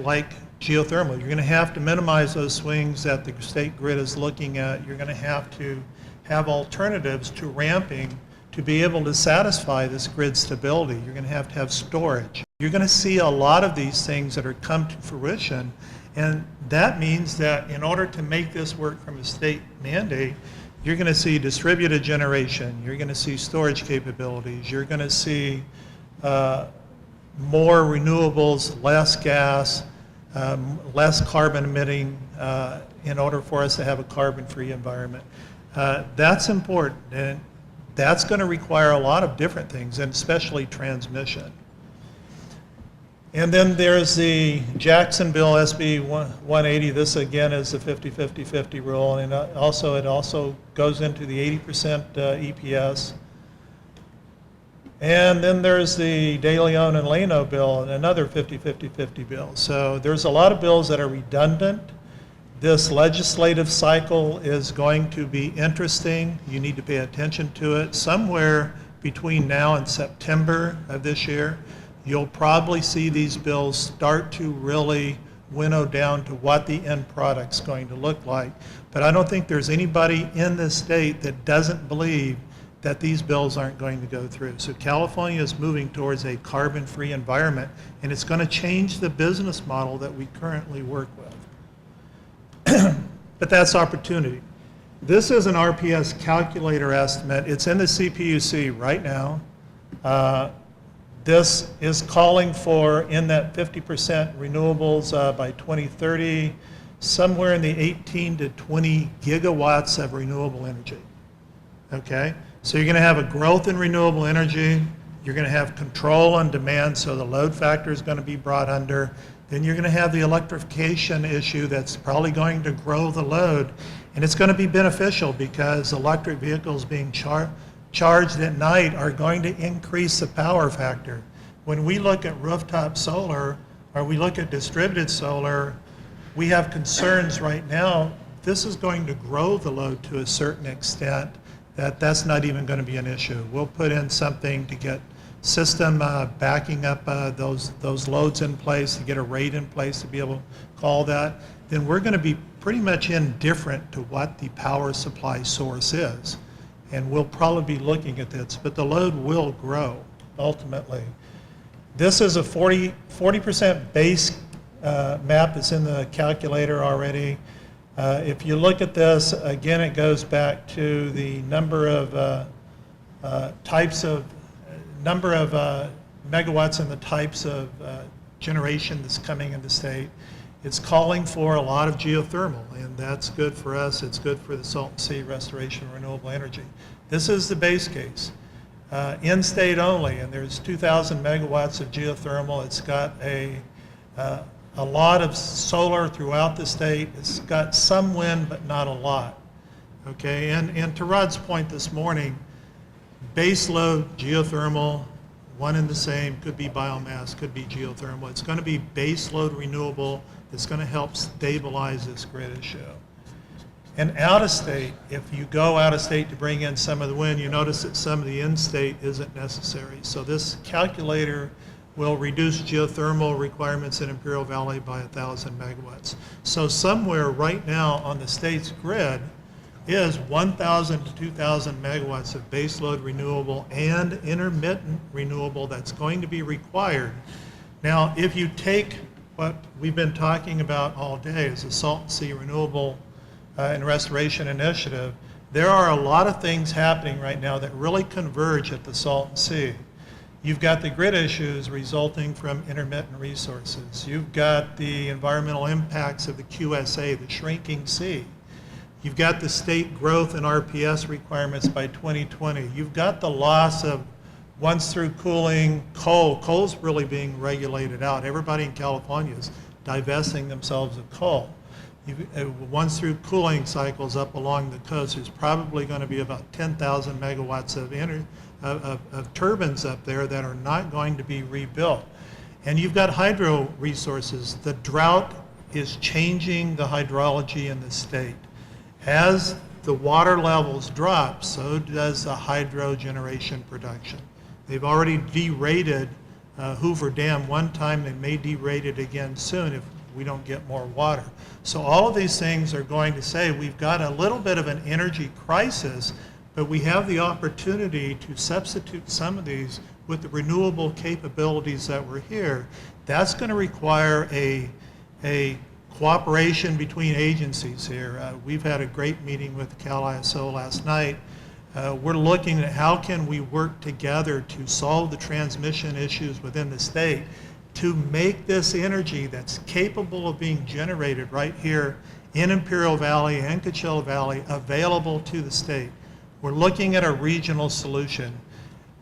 like geothermal. You're going to have to minimize those swings that the state grid is looking at. You're going to have alternatives to ramping to be able to satisfy this grid stability. You're going to have storage. You're going to see a lot of these things that are come to fruition, and that means that in order to make this work from a state mandate, you're going to see distributed generation, you're going to see storage capabilities, you're going to see more renewables, less gas, less carbon emitting in order for us to have a carbon-free environment. That's important. And that's going to require a lot of different things, and especially transmission. And then there's the Jackson Bill, SB 180. This again is the 50-50-50 rule, and it also goes into the 80% EPS. And then there's the De Leon and Leno bill, and another 50-50-50 bill. So there's a lot of bills that are redundant. This legislative cycle is going to be interesting. You need to pay attention to it. Somewhere between now and September of this year, you'll probably see these bills start to really winnow down to what the end product's going to look like. But I don't think there's anybody in this state that doesn't believe that these bills aren't going to go through. So California is moving towards a carbon-free environment, and it's going to change the business model that we currently work with. But that's opportunity. This is an RPS calculator estimate. It's in the CPUC right now. This is calling for, in that 50% renewables by 2030, somewhere in the 18 to 20 gigawatts of renewable energy. Okay? So you're going to have a growth in renewable energy. You're going to have control on demand, so the load factor is going to be brought under. Then you're going to have the electrification issue that's probably going to grow the load. And it's going to be beneficial because electric vehicles being charged at night are going to increase the power factor. When we look at rooftop solar or we look at distributed solar, we have concerns right now. This is going to grow the load to a certain extent that's not even going to be an issue. We'll put in something to get system backing up those loads in place, to get a rate in place to be able to call that. Then we're going to be pretty much indifferent to what the power supply source is. And we'll probably be looking at this, but the load will grow ultimately. This is a 40% base map that's in the calculator already. If you look at this, again, it goes back to the number of megawatts and the types of generation that's coming into state. It's calling for a lot of geothermal, and that's good for us. It's good for the Salton Sea restoration of renewable energy. This is the base case. In-state only, and there's 2,000 megawatts of geothermal. It's got a lot of solar throughout the state. It's got some wind, but not a lot. Okay, and to Rod's point this morning, base load geothermal, one and the same, could be biomass, could be geothermal. It's going to be base load renewable that's going to help stabilize this grid issue. And out of state, if you go out of state to bring in some of the wind, you notice that some of the in-state isn't necessary. So this calculator will reduce geothermal requirements in Imperial Valley by 1,000 megawatts. So somewhere right now on the state's grid is 1,000 to 2,000 megawatts of baseload renewable and intermittent renewable that's going to be required. Now, if you take what we've been talking about all day as the Salton Sea Renewable and Restoration Initiative, there are a lot of things happening right now that really converge at the Salton Sea. You've got the grid issues resulting from intermittent resources. You've got the environmental impacts of the QSA, the shrinking sea. You've got the state growth and RPS requirements by 2020. You've got the loss of once through cooling coal. Coal's really being regulated out. Everybody in California is divesting themselves of coal. Once through cooling cycles up along the coast, there's probably going to be about 10,000 megawatts of turbines up there that are not going to be rebuilt. And you've got hydro resources. The drought is changing the hydrology in the state. As the water levels drop, so does the hydro generation production. They've already derated Hoover Dam one time. They may derate it again soon if we don't get more water. So all of these things are going to say we've got a little bit of an energy crisis, but we have the opportunity to substitute some of these with the renewable capabilities that were here. That's going to require a cooperation between agencies here. We've had a great meeting with Cal ISO last night. We're looking at how can we work together to solve the transmission issues within the state to make this energy that's capable of being generated right here in Imperial Valley and Coachella Valley available to the state. We're looking at a regional solution.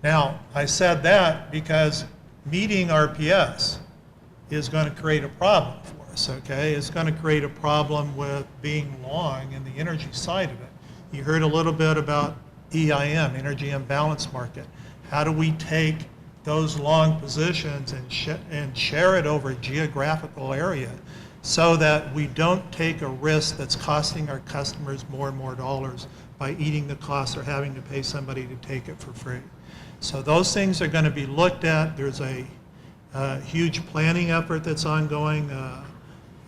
Now, I said that because meeting RPS is going to create a problem for us, okay? It's going to create a problem with being long in the energy side of it. You heard a little bit about EIM, Energy Imbalance Market. How do we take those long positions and share it over a geographical area so that we don't take a risk that's costing our customers more and more dollars by eating the cost or having to pay somebody to take it for free. So those things are going to be looked at. There's a huge planning effort that's ongoing,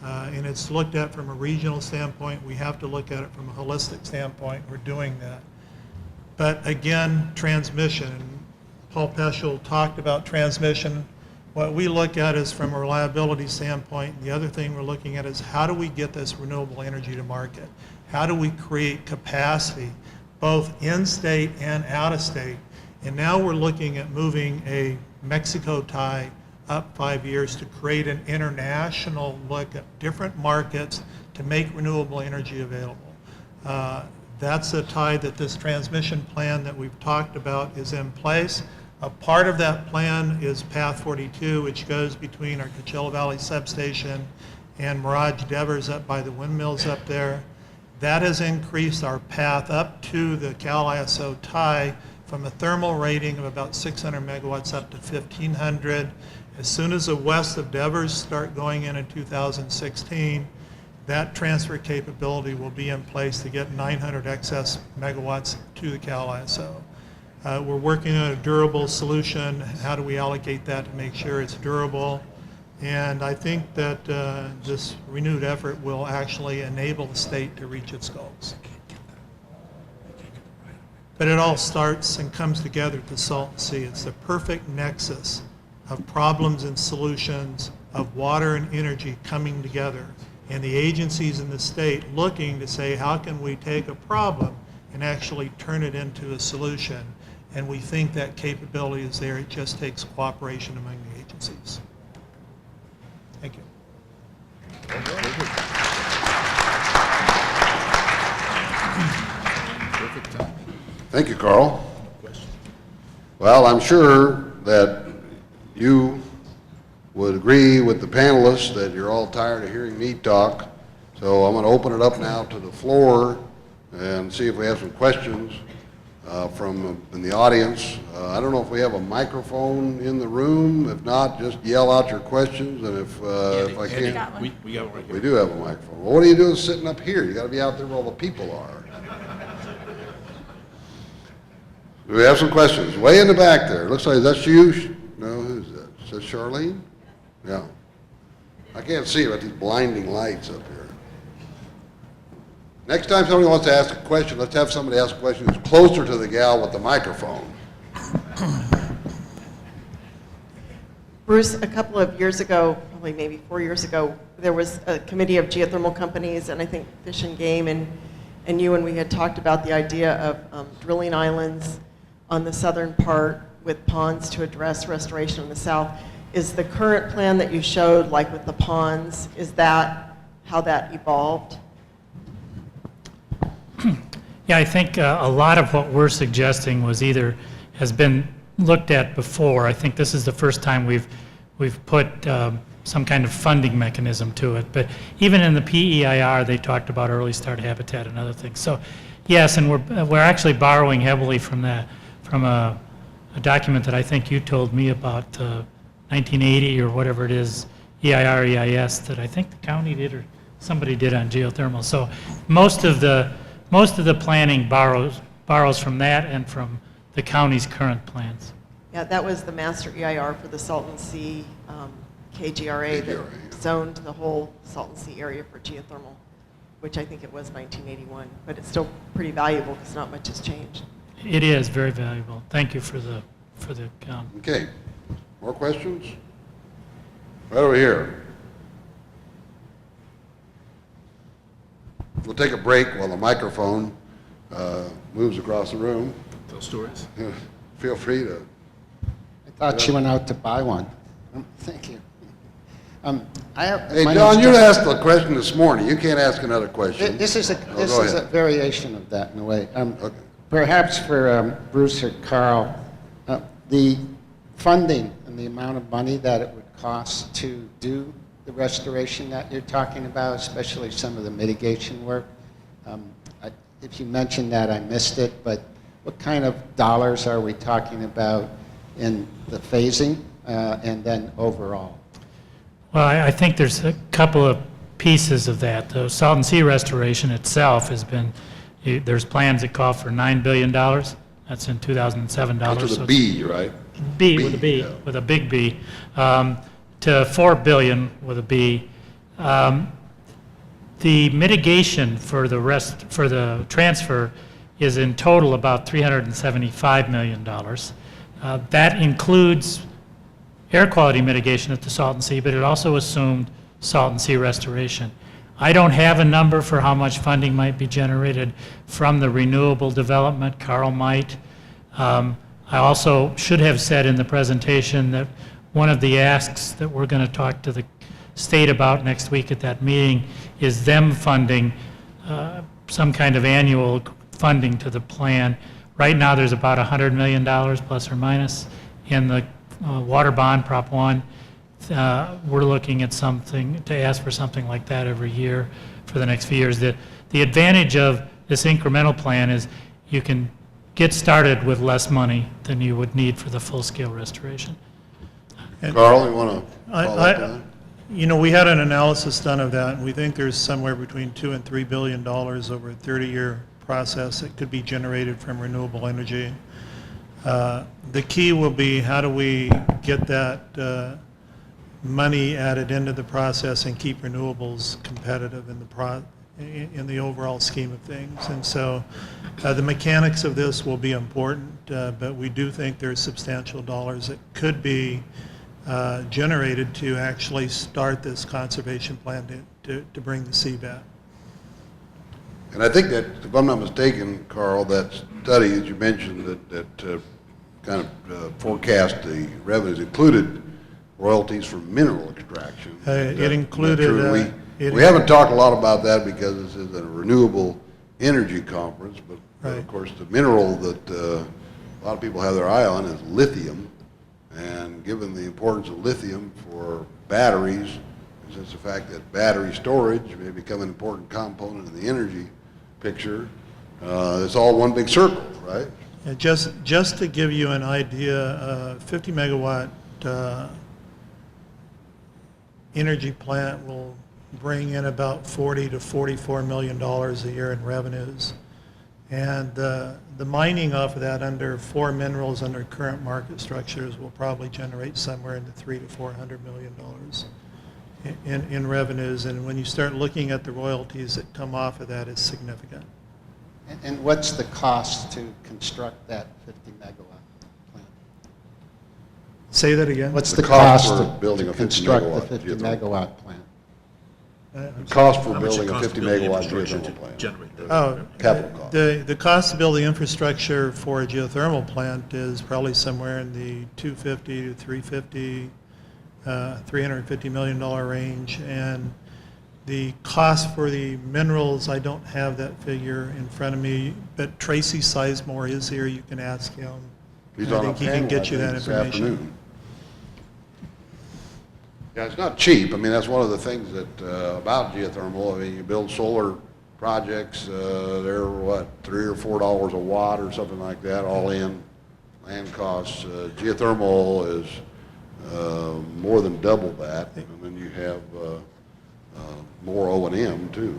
and it's looked at from a regional standpoint. We have to look at it from a holistic standpoint. We're doing that. But again, transmission. Paul Peschel talked about transmission. What we look at is from a reliability standpoint. The other thing we're looking at is how do we get this renewable energy to market? How do we create capacity, both in-state and out-of-state? And now we're looking at moving a Mexico tie up 5 years to create an international look at different markets to make renewable energy available. That's a tie that this transmission plan that we've talked about is in place. A part of that plan is Path 42, which goes between our Coachella Valley substation and Mirage Devers up by the windmills up there. That has increased our path up to the Cal ISO tie from a thermal rating of about 600 megawatts up to 1,500. As soon as the west of Devers start going in 2016, that transfer capability will be in place to get 900 excess megawatts to the Cal ISO. We're working on a durable solution. How do we allocate that to make sure it's durable? And I think that this renewed effort will actually enable the state to reach its goals. But it all starts and comes together at the Salton Sea. It's the perfect nexus of problems and solutions, of water and energy coming together, and the agencies in the state looking to say, how can we take a problem and actually turn it into a solution? And we think that capability is there. It just takes cooperation among the agencies. Thank you. Thank you, Carl. Well, I'm sure that you would agree with the panelists that you're all tired of hearing me talk. So I'm going to open it up now to the floor and see if we have some questions from in the audience. I don't know if we have a microphone in the room. If not, just yell out your questions, and if I can't, We got one right here. we do have a microphone. Well, what are you doing sitting up here? You got to be out there where all the people are. Do we have some questions? Way in the back there. Looks like that's you. No, who's that? Is that Charlene? Yeah. I can't see with these blinding lights up here. Next time somebody wants to ask a question, let's have somebody ask a question who's closer to the gal with the microphone. Bruce, a couple of years ago, probably maybe 4 years ago, there was a committee of geothermal companies, and I think Fish and Game and you, and we had talked about the idea of drilling islands on the southern part with ponds to address restoration in the south. Is the current plan that you showed, like with the ponds, is that how that evolved? Yeah, I think a lot of what we're suggesting has been looked at before. I think this is the first time we've put some kind of funding mechanism to it. But even in the PEIR, they talked about early start habitat and other things. So yes, and we're actually borrowing heavily from a document that I think you told me about, 1980 or whatever it is, EIR, EIS, that I think the county did or somebody did on geothermal. So most of the planning borrows from that and from the county's current plans. Yeah, that was the master EIR for the Salton Sea KGRA that zoned the whole Salton Sea area for geothermal, which I think it was 1981, but it's still pretty valuable because not much has changed. It is very valuable. Thank you for the Okay. More questions? Right over here. We'll take a break while the microphone moves across the room. Tell stories. Feel free to. I thought she went out to buy one. Thank you. Hey, John, you asked the question this morning. You can't ask another question. This is Go a ahead. variation of that in a way. Okay. Perhaps for Bruce or Carl, the funding and the amount of money that it would cost to do the restoration that you're talking about, especially some of the mitigation work. If you mentioned that, I missed it, but what kind of dollars are we talking about in the phasing and then overall? Well, I think there's a couple of pieces of that. The Salton Sea restoration itself there's plans that call for $9 billion. That's in 2007 dollars. That's with so a B, right? B with a B, yeah. with a big B, to $4 billion with a B. The mitigation for the transfer is in total about $375 million. That includes air quality mitigation at the Salton Sea, but it also assumed Salton Sea restoration. I don't have a number for how much funding might be generated from the renewable development. Carl might. I also should have said in the presentation that one of the asks that we're going to talk to the state about next week at that meeting is them funding some kind of annual funding to the plan. Right now, there's about $100 million plus or minus in the water bond, Prop 1. We're looking at something, to ask for something like that every year for the next few years. The advantage of this incremental plan is you can get started with less money than you would need for the full-scale restoration. Carl, you want to follow up on that? You know, we had an analysis done of that, and we think there's somewhere between $2 and $3 billion over a 30-year process that could be generated from renewable energy. The key will be how do we get that money added into the process and keep renewables competitive in the overall scheme of things. And so the mechanics of this will be important, but we do think there's substantial dollars that could be generated to actually start this conservation plan to bring the sea back. And I think that, if I'm not mistaken, Carl, that study that you mentioned that kind of forecast the revenues included royalties from mineral extraction. It included. We haven't talked a lot about that because this is a renewable energy conference, but Right. of course the mineral that a lot of people have their eye on is lithium. And given the importance of lithium for batteries, since the fact that battery storage may become an important component of the energy picture, it's all one big circle, right? And just to give you an idea, 50 megawatt energy plant will bring in about $40 to $44 million a year in revenues. And the mining off of that under 4 minerals under current market structures will probably generate somewhere in the $300 to $400 million in revenues. And when you start looking at the royalties that come off of that, it's significant. And what's the cost to construct that 50 megawatt plant? Say that again? What's The the cost cost for building a to 50 construct the megawatt 50 geothermal. megawatt plant? The cost for How much it building a costs 50 to build the megawatt infrastructure geothermal to plant. generate the- Oh, Capital cost. the cost of building infrastructure for a geothermal plant is probably somewhere in the 250 to 350, $350 million range. And the cost for the minerals, I don't have that figure in front of me, but Tracy Sizemore is here. You can ask him. He's I on a think he panel, can get you I that think, this information. afternoon. Yeah, it's not cheap. I mean, that's one of the things that, about geothermal. I mean, you build solar projects, they're what, $3 or $4 a watt or something like that, all in, land costs. Geothermal is more than double that, and then you have more O&M too.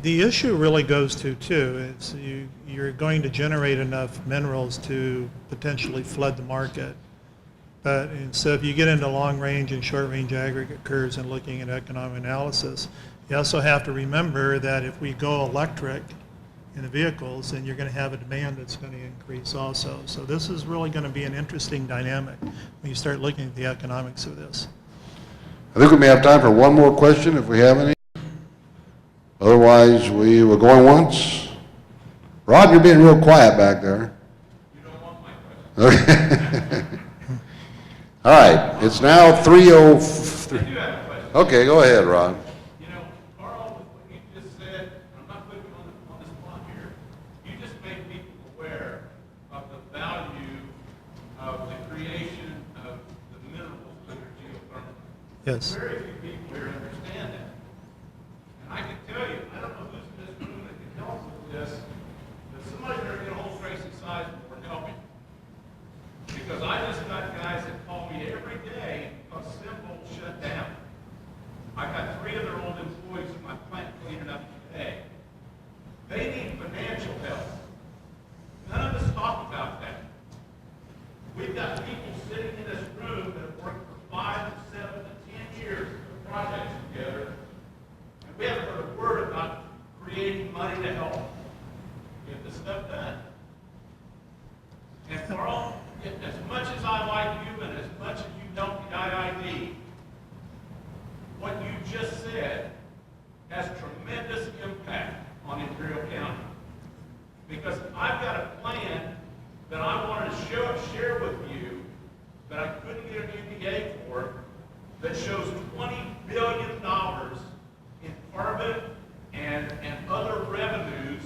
The issue really goes to, too, is you're going to generate enough minerals to potentially flood the market. And so if you get into long-range and short-range aggregate curves and looking at economic analysis, you also have to remember that if we go electric in the vehicles, then you're going to have a demand that's going to increase also. So this is really going to be an interesting dynamic when you start looking at the economics of this. I think we may have time for one more question if we have any. Otherwise, we were going once. Rod, you're being real quiet back there. You don't want my question. Okay. All right, it's now 3:03. Okay, go ahead, Rod. You know, Carl, with what you just said, I'm not putting you on the spot here. You just made people aware of the value of the creation of the minerals under geothermal. Yes. Very few people here understand that. And I can tell you, I don't know who's in this room that can help with this, but somebody better get a hold of Tracy Sizemore and help me. Because I just got guys that call me every day because Simple shut down. I got 3 of their old employees in my plant cleaning up today. They need financial help. None of us talk about that. We've got people sitting in this room that have worked for 5 to 7 to 10 years Carl, as much as I like you and as much as you helped the IID, what you just said has tremendous impact on Imperial County. Because I've got a plan that I wanted to share with you that I couldn't get an NDA for, that shows $20 billion in carbon and other revenues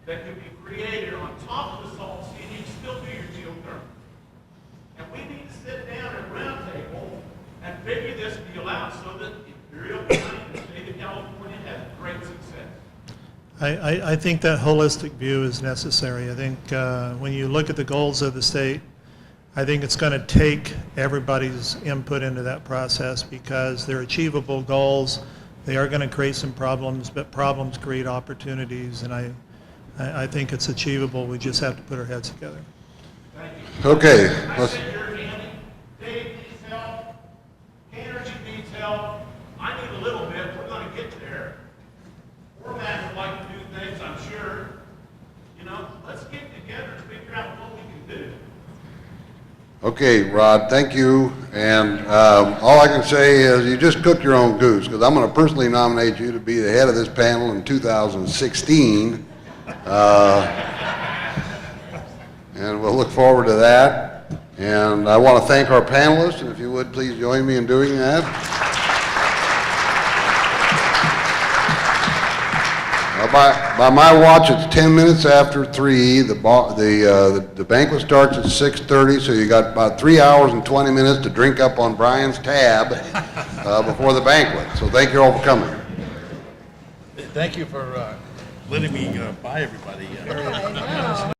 that can be created on top of the salt sea, and you can still do your geothermal. And we need to sit down at a round table and figure this deal out so that Imperial County and the state of California has great success. I think that holistic view is necessary. I think when you look at the goals of the state, I think it's going to take everybody's input into that process because they're achievable goals. They are going to create some problems, but problems create opportunities, and I think it's achievable. We just have to put our heads together. Okay. I Let's, said you're Andy, Dave needs help, Energy needs help, I need a little bit, we're gonna get there. Format would like to do things, I'm sure. You know, let's get together and figure out what we can do. okay, Rod, thank you. And all I can say is you just cooked your own goose, because I'm going to personally nominate you to be the head of this panel in 2016. And we'll look forward to that. And I want to thank our panelists, and if you would, please join me in doing that. By my watch, it's 10 minutes after 3. The banquet starts at 6:30, so you got about 3 hours and 20 minutes to drink up on Brian's tab before the banquet. So thank you all for coming. Thank you for letting me buy everybody. I know.